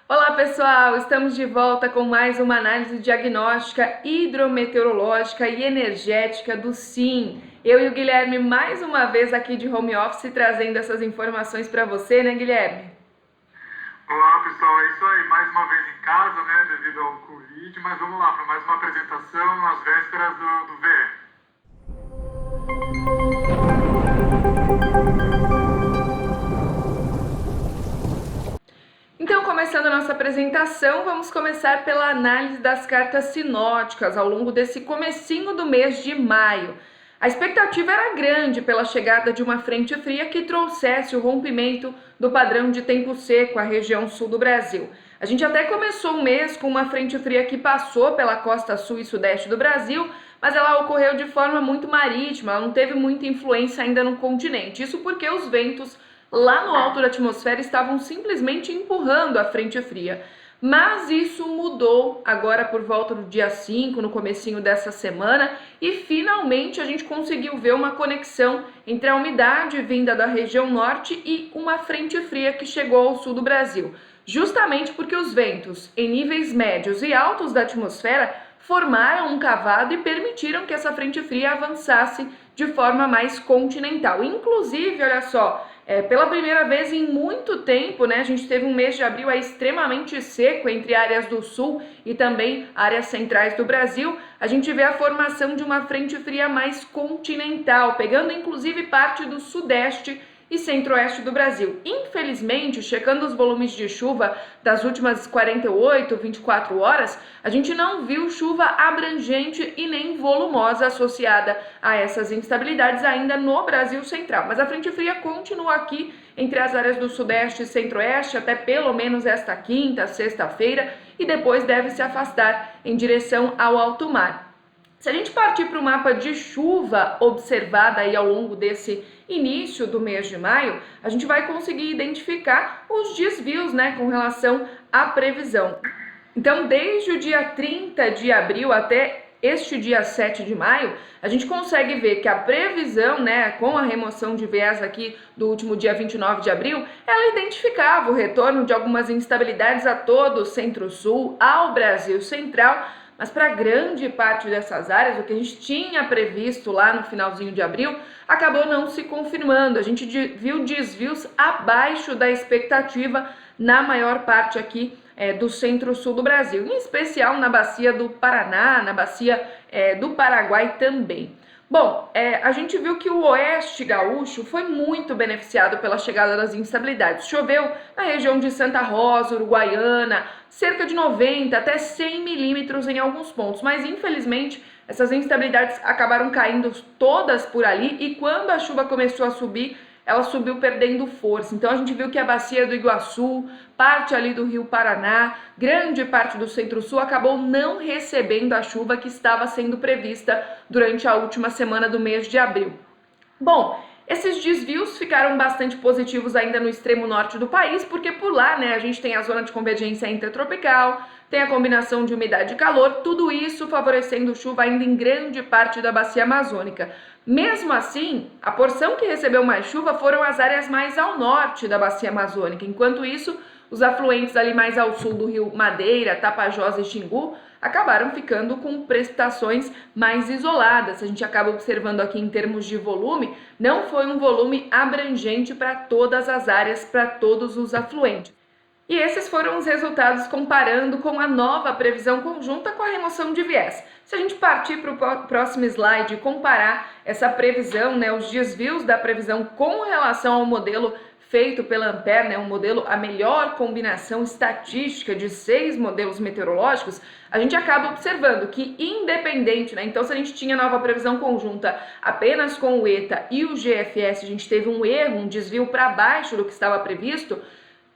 Olá pessoal, estamos de volta com mais uma análise diagnóstica hidrometeorológica e energética do SIM. Eu e o Guilherme mais uma vez aqui de home office trazendo essas informações para você, né Guilherme? Olá pessoal, é isso aí, mais uma vez em casa, né, devido ao Covid, mas vamos lá para mais uma apresentação nas vésperas do VE. Então, começando a nossa apresentação, vamos começar pela análise das cartas sinóticas ao longo desse comecinho do mês de maio. A expectativa era grande pela chegada de uma frente fria que trouxesse o rompimento do padrão de tempo seco à região sul do Brasil. A gente até começou o mês com uma frente fria que passou pela costa sul e sudeste do Brasil, mas ela ocorreu de forma muito marítima, ela não teve muita influência ainda no continente. Isso porque os ventos lá no alto da atmosfera estavam simplesmente empurrando a frente fria. Mas isso mudou agora por volta do dia 5, no comecinho dessa semana, e finalmente a gente conseguiu ver uma conexão entre a umidade vinda da região norte e uma frente fria que chegou ao sul do Brasil. Justamente porque os ventos em níveis médios e altos da atmosfera formaram um cavado e permitiram que essa frente fria avançasse de forma mais continental. Inclusive, olha só, pela primeira vez em muito tempo, né, a gente teve um mês de abril extremamente seco entre áreas do sul e também áreas centrais do Brasil. A gente vê a formação de uma frente fria mais continental, pegando inclusive parte do sudeste e centro-oeste do Brasil. Infelizmente, checando os volumes de chuva das últimas 48, 24 horas, a gente não viu chuva abrangente e nem volumosa associada a essas instabilidades ainda no Brasil central. Mas a frente fria continua aqui entre as áreas do sudeste e centro-oeste até pelo menos esta quinta, sexta-feira, e depois deve se afastar em direção ao alto mar. Se a gente partir para o mapa de chuva observada aí ao longo desse início do mês de maio, a gente vai conseguir identificar os desvios, né, com relação à previsão. Então, desde o dia 30 de abril até este dia 7 de maio, a gente consegue ver que a previsão, né, com a remoção de viés aqui do último dia 29 de abril, ela identificava o retorno de algumas instabilidades a todo o centro-sul, ao Brasil central. Mas para grande parte dessas áreas, o que a gente tinha previsto lá no finalzinho de abril acabou não se confirmando. A gente viu desvios abaixo da expectativa na maior parte aqui do centro-sul do Brasil, em especial na bacia do Paraná, na bacia do Paraguai também. Bom, a gente viu que o oeste gaúcho foi muito beneficiado pela chegada das instabilidades. Choveu na região de Santa Rosa, Uruguaiana, cerca de 90 até 100 milímetros em alguns pontos, mas infelizmente essas instabilidades acabaram caindo todas por ali e quando a chuva começou a subir, ela subiu perdendo força. Então a gente viu que a bacia do Iguaçu, parte ali do Rio Paraná, grande parte do Centro-Sul acabou não recebendo a chuva que estava sendo prevista durante a última semana do mês de abril. Bom, esses desvios ficaram bastante positivos ainda no extremo norte do país, porque por lá, né, a gente tem a zona de convergência intertropical, tem a combinação de umidade e calor, tudo isso favorecendo chuva ainda em grande parte da bacia amazônica. Mesmo assim, a porção que recebeu mais chuva foram as áreas mais ao norte da bacia amazônica. Enquanto isso, os afluentes ali mais ao sul do rio Madeira, Tapajós e Xingu acabaram ficando com precipitações mais isoladas. A gente acaba observando aqui em termos de volume, não foi um volume abrangente para todas as áreas, para todos os afluentes. E esses foram os resultados comparando com a nova previsão conjunta com a remoção de viés. Se a gente partir para o próximo slide e comparar essa previsão, né, os desvios da previsão com relação ao modelo feito pela Ampere, né, um modelo, a melhor combinação estatística de 6 modelos meteorológicos, a gente acaba observando que independente, né, então se a gente tinha nova previsão conjunta apenas com o ETA e o GFS, a gente teve um erro, um desvio para baixo do que estava previsto.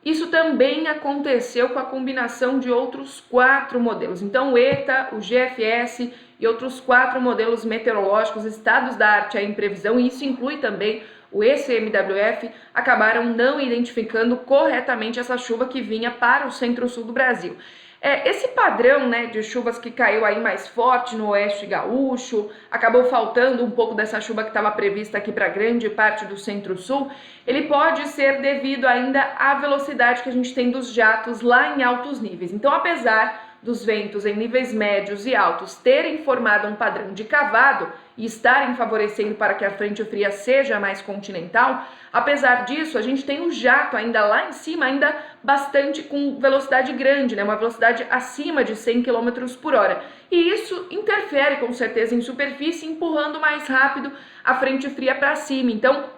Isso também aconteceu com a combinação de outros 4 modelos. Então, o ETA, o GFS e outros 4 modelos meteorológicos, estados da arte em previsão, e isso inclui também o ECMWF, acabaram não identificando corretamente essa chuva que vinha para o centro-sul do Brasil. Esse padrão, né, de chuvas que caiu aí mais forte no oeste gaúcho, acabou faltando um pouco dessa chuva que estava prevista aqui para grande parte do centro-sul, ele pode ser devido ainda à velocidade que a gente tem dos jatos lá em altos níveis. Então, apesar dos ventos em níveis médios e altos terem formado um padrão de cavado e estarem favorecendo para que a frente fria seja mais continental, apesar disso, a gente tem o jato ainda lá em cima, ainda bastante com velocidade grande, né? Uma velocidade acima de 100 km por hora. E isso interfere com certeza em superfície, empurrando mais rápido a frente fria para cima. Então,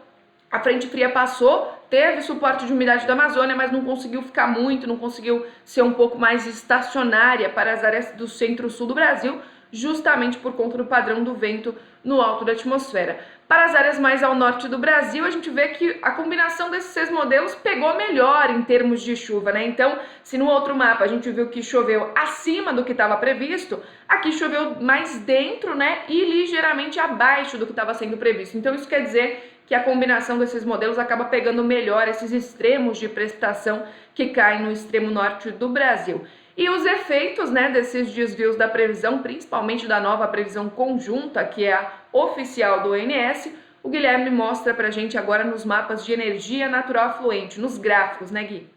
a frente fria passou, teve suporte de umidade da Amazônia, mas não conseguiu ficar muito, não conseguiu ser um pouco mais estacionária para as áreas do centro-sul do Brasil, justamente por conta do padrão do vento no alto da atmosfera. Para as áreas mais ao norte do Brasil, a gente vê que a combinação desses 6 modelos pegou melhor em termos de chuva, né? Então, se no outro mapa a gente viu que choveu acima do que estava previsto, aqui choveu mais dentro, né? E ligeiramente abaixo do que estava sendo previsto. Então, isso quer dizer que a combinação desses modelos acaba pegando melhor esses extremos de precipitação que caem no extremo norte do Brasil. E os efeitos, né, desses desvios da previsão, principalmente da nova previsão conjunta, que é a oficial do ONS, o Guilherme mostra pra gente agora nos mapas de energia natural afluente, nos gráficos, né, Gui?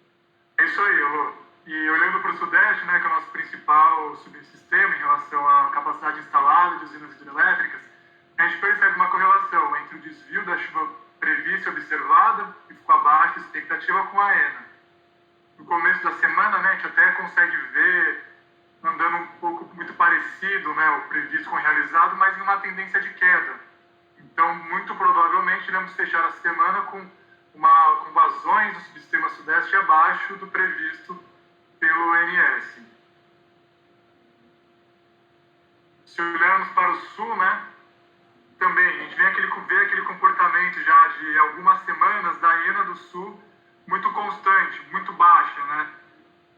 É isso aí, Elô. E olhando para o Sudeste, né, que é o nosso principal subsistema em relação à capacidade instalada de usinas hidrelétricas, a gente percebe uma correlação entre o desvio da chuva prevista e observada, que ficou abaixo da expectativa, com a ENA. No começo da semana, né, a gente até consegue ver andando um pouco muito parecido, né, o previsto com o realizado, mas numa tendência de queda. Então, muito provavelmente, iremos fechar a semana com vazões do subsistema Sudeste abaixo do previsto pelo ONS. Se olharmos para o Sul, né, também a gente vê aquele comportamento já de algumas semanas da ENA do Sul muito constante, muito baixa, né?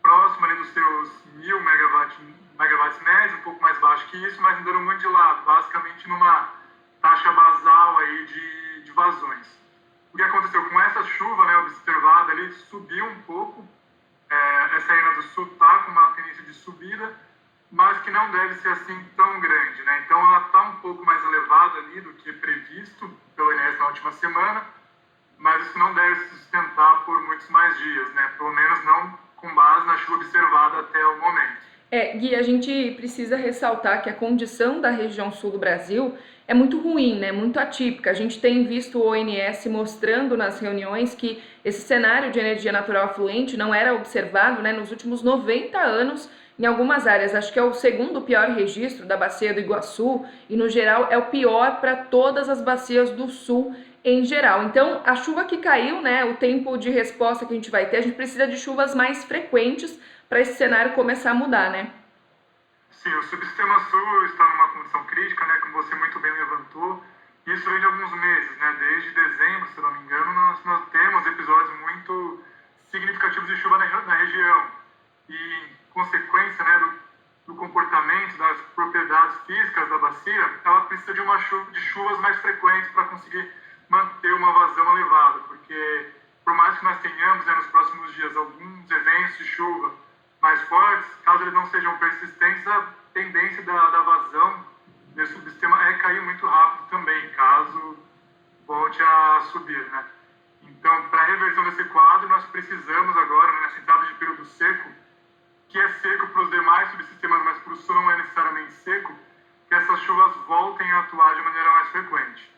Próximo ali dos seus 1.000 megawatts médios, um pouco mais baixo que isso, mas andando muito de lado, basicamente numa taxa basal aí de vazões. O que aconteceu com essa chuva, né, observada ali, subiu um pouco, essa ENA do Sul está com uma tendência de subida, mas que não deve ser assim tão grande, né? Então ela está um pouco mais elevada ali do que previsto pelo ONS na última semana, mas isso não deve se sustentar por muitos mais dias, né? Pelo menos não com base na chuva observada até o momento. Gui, a gente precisa ressaltar que a condição da região sul do Brasil é muito ruim, né? Muito atípica. A gente tem visto o ONS mostrando nas reuniões que esse cenário de energia natural afluente não era observado, né, nos últimos 90 anos em algumas áreas. Acho que é o segundo pior registro da bacia do Iguaçu e, no geral, é o pior para todas as bacias do sul em geral. Então, a chuva que caiu, né, o tempo de resposta que a gente vai ter, a gente precisa de chuvas mais frequentes para esse cenário começar a mudar, né? Sim, o subsistema sul está numa condição crítica, né, como você muito bem levantou. Isso vem de alguns meses, né? Desde dezembro, se não me engano, nós temos episódios muito significativos de chuva na região. E, em consequência, né, do comportamento, das propriedades físicas da bacia, ela precisa de chuvas mais frequentes para conseguir manter uma vazão elevada, porque por mais que nós tenhamos, né, nos próximos dias alguns eventos de chuva mais fortes, caso eles não sejam persistentes, a tendência da vazão desse subsistema é cair muito rápido também, caso volte a subir, né? Então, para a reversão desse quadro, nós precisamos agora, né, nessa entrada de período seco, que é seco para os demais subsistemas, mas para o sul não é necessariamente seco, que essas chuvas voltem a atuar de maneira mais frequente.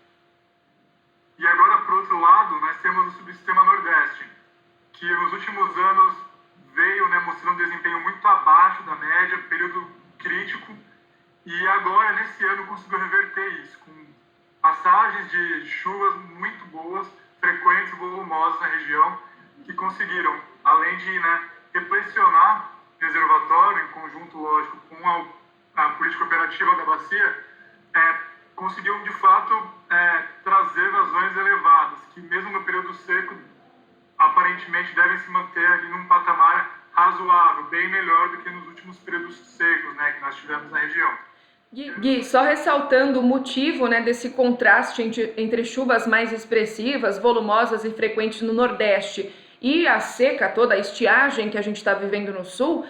E agora, por outro lado, nós temos o subsistema Nordeste, que nos últimos anos veio, né, mostrando um desempenho muito abaixo da média, período crítico, e agora, nesse ano, conseguiu reverter isso, com passagens de chuvas muito boas, frequentes e volumosas na região, que conseguiram, além de, né, repressionar o reservatório, em conjunto, lógico, com a política operativa da bacia, conseguiu, de fato, trazer vazões elevadas, que mesmo no período seco, aparentemente devem se manter ali num patamar razoável, bem melhor do que nos últimos períodos secos, né, que nós tivemos na região. Gui, só ressaltando o motivo, né, desse contraste entre chuvas mais expressivas, volumosas e frequentes no Nordeste e a seca toda, a estiagem que a gente está vivendo no sul,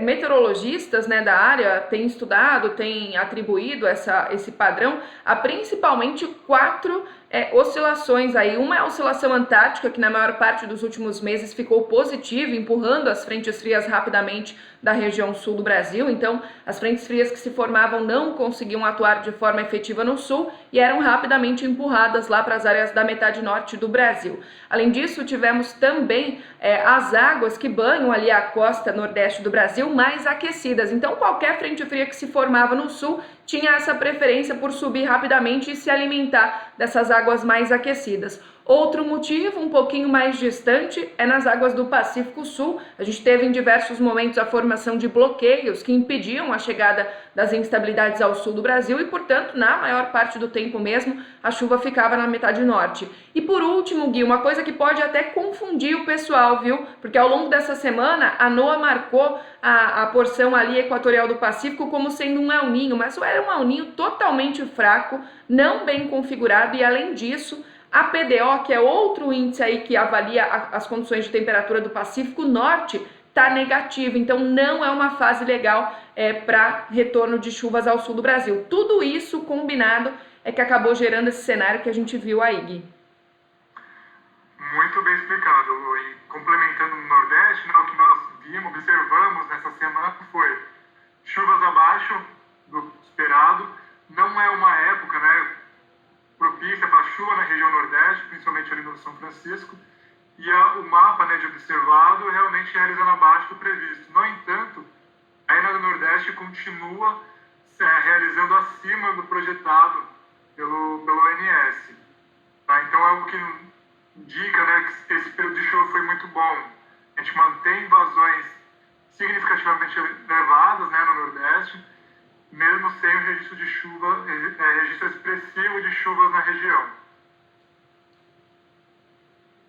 meteorologistas, né, da área têm estudado, têm atribuído esse padrão a principalmente quatro oscilações aí. Uma é a oscilação antártica, que na maior parte dos últimos meses ficou positiva, empurrando as frentes frias rapidamente da região sul do Brasil. Então, as frentes frias que se formavam não conseguiam atuar de forma efetiva no sul e eram rapidamente empurradas lá para as áreas da metade norte do Brasil. Além disso, tivemos também as águas que banham ali a costa nordeste do Brasil mais aquecidas. Então, qualquer frente fria que se formava no sul tinha essa preferência por subir rapidamente e se alimentar dessas águas mais aquecidas. Outro motivo, um pouquinho mais distante, é nas águas do Pacífico Sul. A gente teve em diversos momentos a formação de bloqueios que impediam a chegada das instabilidades ao sul do Brasil e, portanto, na maior parte do tempo mesmo, a chuva ficava na metade norte. E por último, Gui, uma coisa que pode até confundir o pessoal, viu? Porque ao longo dessa semana, a NOAA marcou a porção ali equatorial do Pacífico como sendo um El Niño, mas era um El Niño totalmente fraco, não bem configurado e, além disso, a PDO, que é outro índice aí que avalia as condições de temperatura do Pacífico Norte, está negativa. Então não é uma fase legal para retorno de chuvas ao sul do Brasil. Tudo isso combinado é que acabou gerando esse cenário que a gente viu aí, Gui. Muito bem explicado, Lu. E complementando no Nordeste, né, o que nós observamos nessa semana foi chuvas abaixo do esperado. Não é uma época, né, propícia para chuva na região Nordeste, principalmente ali no São Francisco, e o mapa, né, de observado realmente realizando abaixo do previsto. No entanto, ainda no Nordeste continua realizando acima do projetado pelo ONS. Tá? Então é o que indica, né, que esse período de chuva foi muito bom. A gente mantém vazões significativamente elevadas, né, no Nordeste, mesmo sem o registro de chuva, registro expressivo de chuvas na região.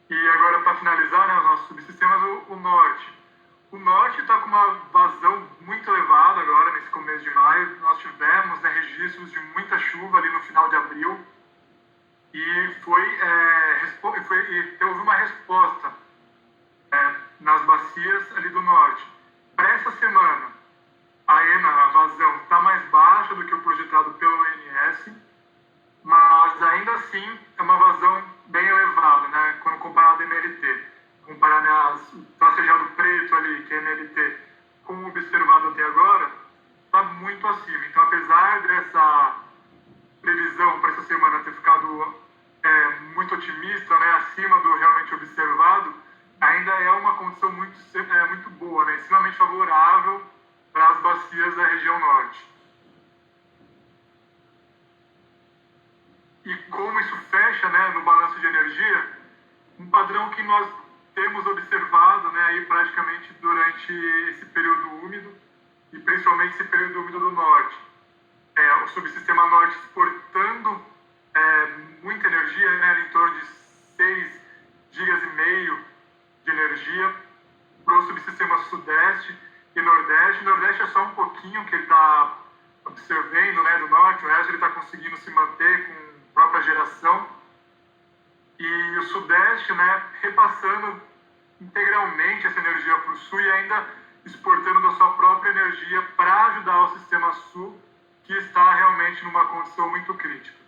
E agora, para finalizar, né, os nossos subsistemas, o Norte. O Norte está com uma vazão muito elevada agora, nesse começo de maio. Nós tivemos, né, registros de muita chuva ali no final de abril e houve uma resposta nas bacias ali do Norte. Para essa semana, a vazão está mais baixa do que o projetado pelo ONS, mas ainda assim é uma vazão bem elevada, né, quando comparado a MLT. Comparar, né, o tracejado preto ali, que é MLT, com o observado até agora, está muito acima. Então, apesar dessa previsão para essa semana ter ficado muito otimista, né, acima do realmente observado, ainda é uma condição muito boa, né, extremamente favorável para as bacias da região norte. E como isso fecha, né, no balanço de energia, um padrão que nós temos observado, né, aí praticamente durante esse período úmido, e principalmente esse período úmido do norte. O subsistema norte exportando muita energia, né, em torno de 6,5 gigas de energia, para o subsistema sudeste e nordeste. O nordeste é só um pouquinho que ele está absorvendo, né, do norte, o resto ele está conseguindo se manter com própria geração. E o sudeste, né, repassando integralmente essa energia para o sul e ainda exportando da sua própria energia para ajudar o sistema sul, que está realmente numa condição muito crítica.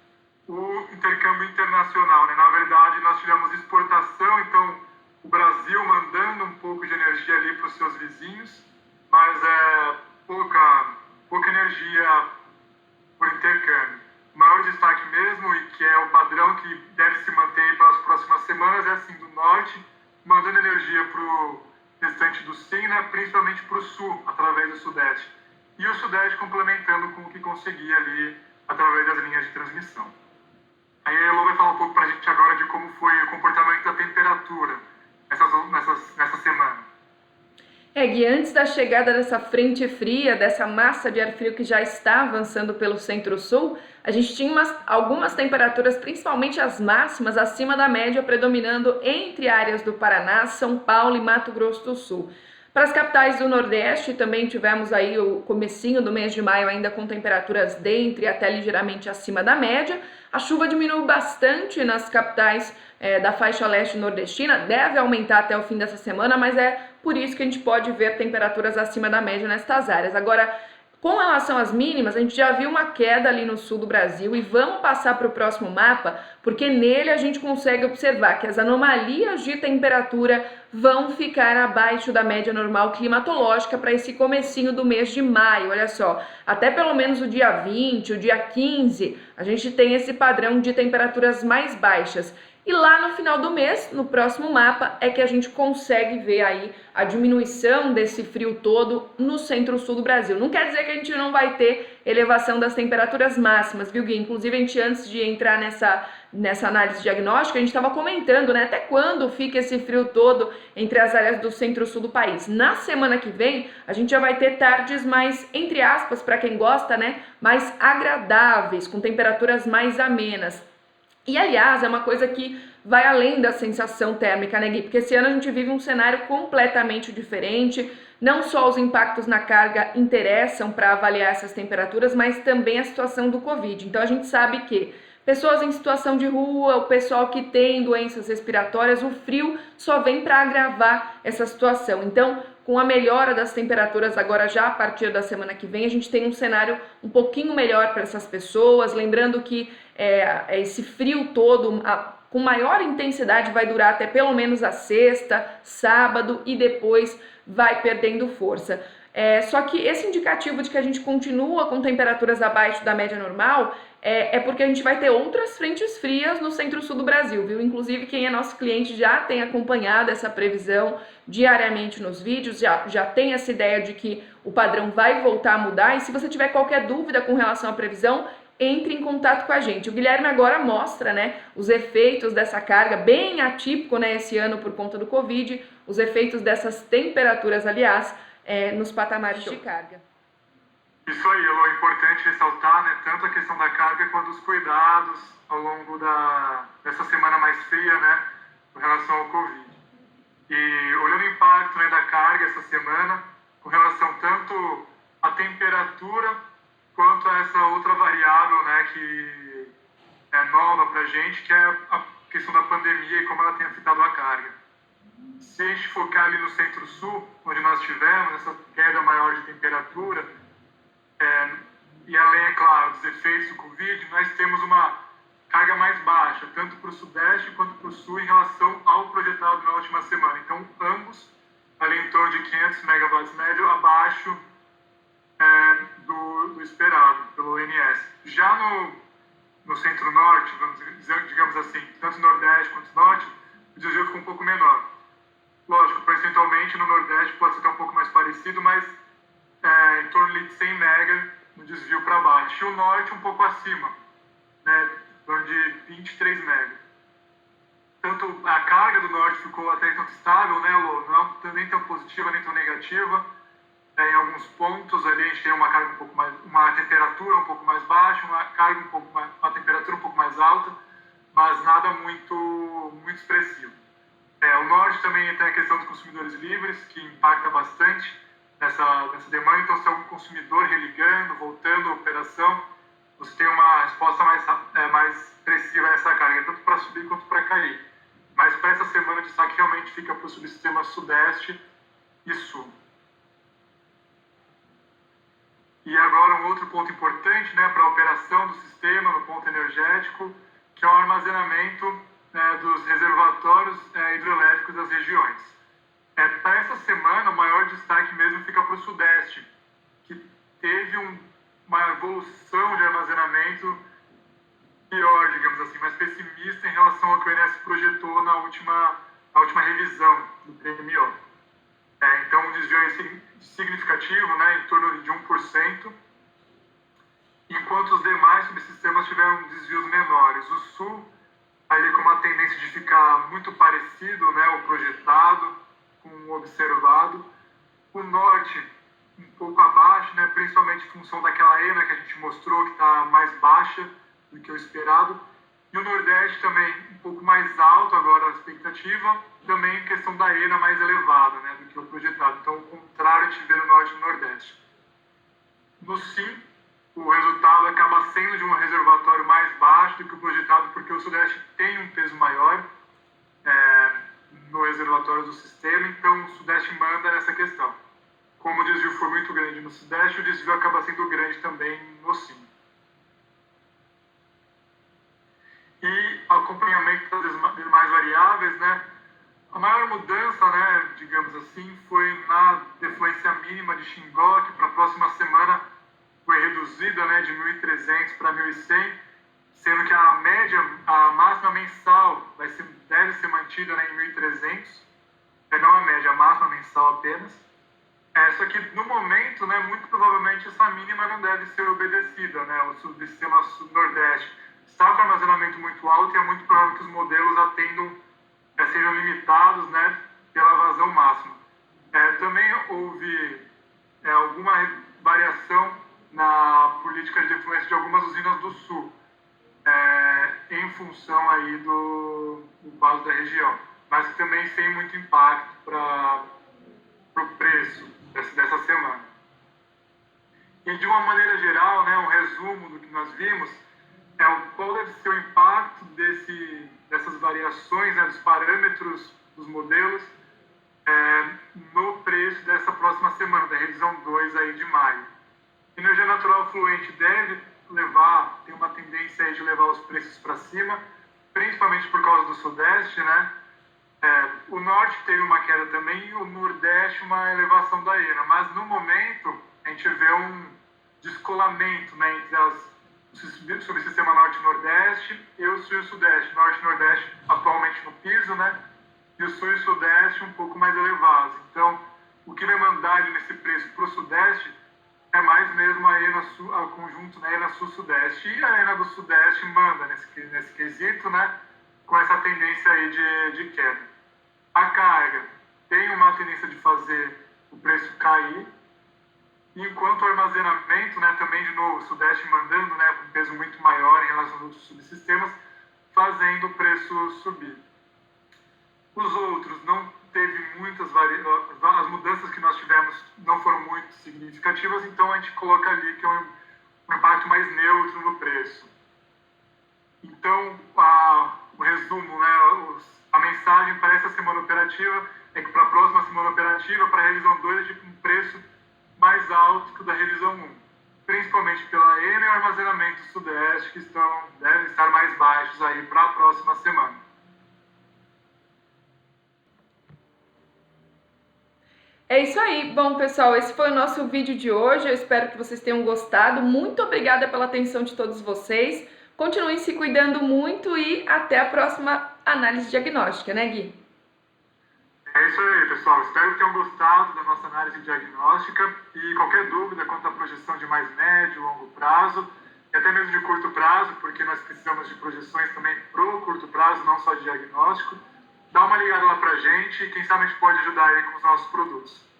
O intercâmbio internacional, né, na verdade nós tivemos exportação, então o Brasil mandando um pouco de energia ali para os seus vizinhos, mas pouca energia por intercâmbio. O maior destaque mesmo, e que é o padrão que deve se manter pelas próximas semanas, é assim, do norte, mandando energia para o restante do sim, né, principalmente para o sul, através do sudeste. E o sudeste complementando com o que conseguia ali, através das linhas de transmissão. Aí a Elô vai falar um pouco para a gente agora de como foi o comportamento da temperatura nessa semana. Gui, antes da chegada dessa frente fria, dessa massa de ar frio que já está avançando pelo centro-sul, a gente tinha algumas temperaturas, principalmente as máximas, acima da média, predominando entre áreas do Paraná, São Paulo e Mato Grosso do Sul. Para as capitais do Nordeste também tivemos aí o comecinho do mês de maio ainda com temperaturas dentro e até ligeiramente acima da média. A chuva diminuiu bastante nas capitais da faixa leste nordestina, deve aumentar até o fim dessa semana, mas é por isso que a gente pode ver temperaturas acima da média nestas áreas. Agora, com relação às mínimas, a gente já viu uma queda ali no sul do Brasil e vamos passar para o próximo mapa, porque nele a gente consegue observar que as anomalias de temperatura vão ficar abaixo da média normal climatológica para esse comecinho do mês de maio. Olha só, até pelo menos o dia 20, o dia 15, a gente tem esse padrão de temperaturas mais baixas. E lá no final do mês, no próximo mapa, é que a gente consegue ver aí a diminuição desse frio todo no centro-sul do Brasil. Não quer dizer que a gente não vai ter elevação das temperaturas máximas, viu, Gui? Inclusive, a gente, antes de entrar nessa análise diagnóstica, a gente estava comentando, né, até quando fica esse frio todo entre as áreas do centro-sul do país. Na semana que vem, a gente já vai ter tardes mais, entre aspas, para quem gosta, né, mais agradáveis, com temperaturas mais amenas. E, aliás, é uma coisa que vai além da sensação térmica, né, Gui? Porque esse ano a gente vive um cenário completamente diferente. Não só os impactos na carga interessam para avaliar essas temperaturas, mas também a situação do Covid. Então, a gente sabe que pessoas em situação de rua, o pessoal que tem doenças respiratórias, o frio só vem para agravar essa situação. Então, com a melhora das temperaturas agora já a partir da semana que vem, a gente tem um cenário um pouquinho melhor para essas pessoas, lembrando que esse frio todo, com maior intensidade, vai durar até pelo menos a sexta, sábado e depois vai perdendo força. Só que esse indicativo de que a gente continua com temperaturas abaixo da média normal é porque a gente vai ter outras frentes frias no centro-sul do Brasil, viu? Inclusive, quem é nosso cliente já tem acompanhado essa previsão diariamente nos vídeos, já tem essa ideia de que o padrão vai voltar a mudar. E se você tiver qualquer dúvida com relação à previsão, entre em contato com a gente. O Guilherme agora mostra, né, os efeitos dessa carga, bem atípico, né, esse ano por conta do Covid, os efeitos dessas temperaturas, aliás, nos patamares de carga. Isso aí, Elô, é importante ressaltar, né, tanto a questão da carga quanto os cuidados ao longo dessa semana mais fria, né, com relação ao Covid. E olhando o impacto, né, da carga essa semana, com relação tanto à temperatura quanto a essa outra variável, né, que é nova para a gente, que é a questão da pandemia e como ela tem afetado a carga. Se a gente focar ali no centro-sul, onde nós tivemos essa queda maior de temperatura, e além, é claro, dos efeitos do Covid, nós temos uma carga mais baixa, tanto para o sudeste quanto para o sul, em relação ao projetado na última semana. Então, ambos ali em torno de 500 megawatts médio abaixo do esperado pelo ONS. Já no centro-norte, digamos assim, tanto nordeste quanto norte, o desvio ficou um pouco menor. Lógico, percentualmente no nordeste pode ser até um pouco mais parecido, mas em torno de 100 mega no desvio para baixo. E o norte um pouco acima, né, em torno de 23 mega. Tanto a carga do norte ficou até tanto estável, né, Lô? Não é nem tão positiva nem tão negativa. Em alguns pontos ali a gente tem uma temperatura um pouco mais baixa, uma temperatura um pouco mais alta, mas nada muito expressivo. O norte também tem a questão dos consumidores livres, que impacta bastante nessa demanda. Então, se é um consumidor religando, voltando à operação, você tem uma resposta mais expressiva a essa carga, tanto para subir quanto para cair. Mas para essa semana de destaque realmente fica para o subsistema sudeste e sul. E agora um outro ponto importante, né, para a operação do sistema, no ponto energético, que é o armazenamento dos reservatórios hidrelétricos das regiões. Para essa semana, o maior destaque mesmo fica para o sudeste, que teve uma evolução de armazenamento pior, digamos assim, mais pessimista em relação ao que o INS projetou na última revisão do PMO. Então, um desvio significativo, né, em torno de 1%, enquanto os demais subsistemas tiveram desvios menores. O sul, aí com uma tendência de ficar muito parecido, né, o projetado com o observado. O norte, um pouco abaixo, né, principalmente em função daquela ENA que a gente mostrou, que está mais baixa do que o esperado. E o Nordeste também um pouco mais alto agora a expectativa, também em questão da ENA mais elevada, né, do que o projetado. Então, o contrário a gente vê no Norte e no Nordeste. No Sim, o resultado acaba sendo de um reservatório mais baixo do que o projetado, porque o Sudeste tem um peso maior no reservatório do sistema, então o Sudeste manda nessa questão. Como o desvio foi muito grande no Sudeste, o desvio acaba sendo grande também no Sim. E acompanhamento das demais variáveis, né? A maior mudança, né, digamos assim, foi na defluência mínima de Xingó, que para a próxima semana foi reduzida, né, de 1.300 para 1.100, sendo que a média, a máxima mensal deve ser mantida, né, em 1.300, não a média, a máxima mensal apenas. Só que no momento, né, muito provavelmente essa mínima não deve ser obedecida, né, o subsistema Nordeste está com armazenamento muito alto e é muito provável que os modelos sejam limitados, né, pela vazão máxima. Também houve alguma variação na política de defluência de algumas usinas do Sul, em função aí do quadro da região, mas também sem muito impacto para o preço dessa semana. E de uma maneira geral, né, um resumo do que nós vimos qual deve ser o impacto dessas variações, né, dos parâmetros dos modelos no preço dessa próxima semana, da revisão 2 aí de maio. Energia natural fluente deve tem uma tendência aí de levar os preços para cima, principalmente por causa do Sudeste, né? O Norte teve uma queda também e o Nordeste uma elevação da ENA, mas no momento a gente vê um descolamento, né, entre sobre o sistema Norte e Nordeste e o Sul e o Sudeste. Norte e Nordeste atualmente no piso, né? E o Sul e o Sudeste um pouco mais elevados. Então, o que vai mandar nesse preço para o Sudeste é mais mesmo a ENA o conjunto, né, ENA Sul-Sudeste. E a ENA do Sudeste manda nesse quesito, né, com essa tendência aí de queda. A carga tem uma tendência de fazer o preço cair, enquanto o armazenamento, né, também de novo, o Sudeste mandando, né, com peso muito maior em relação aos outros subsistemas, fazendo o preço subir. Os outros não teve as mudanças que nós tivemos não foram muito significativas, então a gente coloca ali que é um impacto mais neutro no preço. Então, o resumo, né, a mensagem para essa semana operativa é que para a próxima semana operativa, para a revisão 2, a gente tem um preço mais alto que o da revisão 1, principalmente pela ENA e o armazenamento Sudeste, que devem estar mais baixos aí para a próxima semana. É isso aí. Bom, pessoal, esse foi o nosso vídeo de hoje. Eu espero que vocês tenham gostado. Muito obrigada pela atenção de todos vocês. Continuem se cuidando muito e até a próxima análise diagnóstica, né, Gui? É isso aí, pessoal. Espero que tenham gostado da nossa análise diagnóstica e qualquer dúvida quanto à projeção de mais médio, longo prazo e até mesmo de curto prazo, porque nós precisamos de projeções também para o curto prazo, não só de diagnóstico. Dá uma ligada lá pra gente e quem sabe a gente pode ajudar aí com os nossos produtos.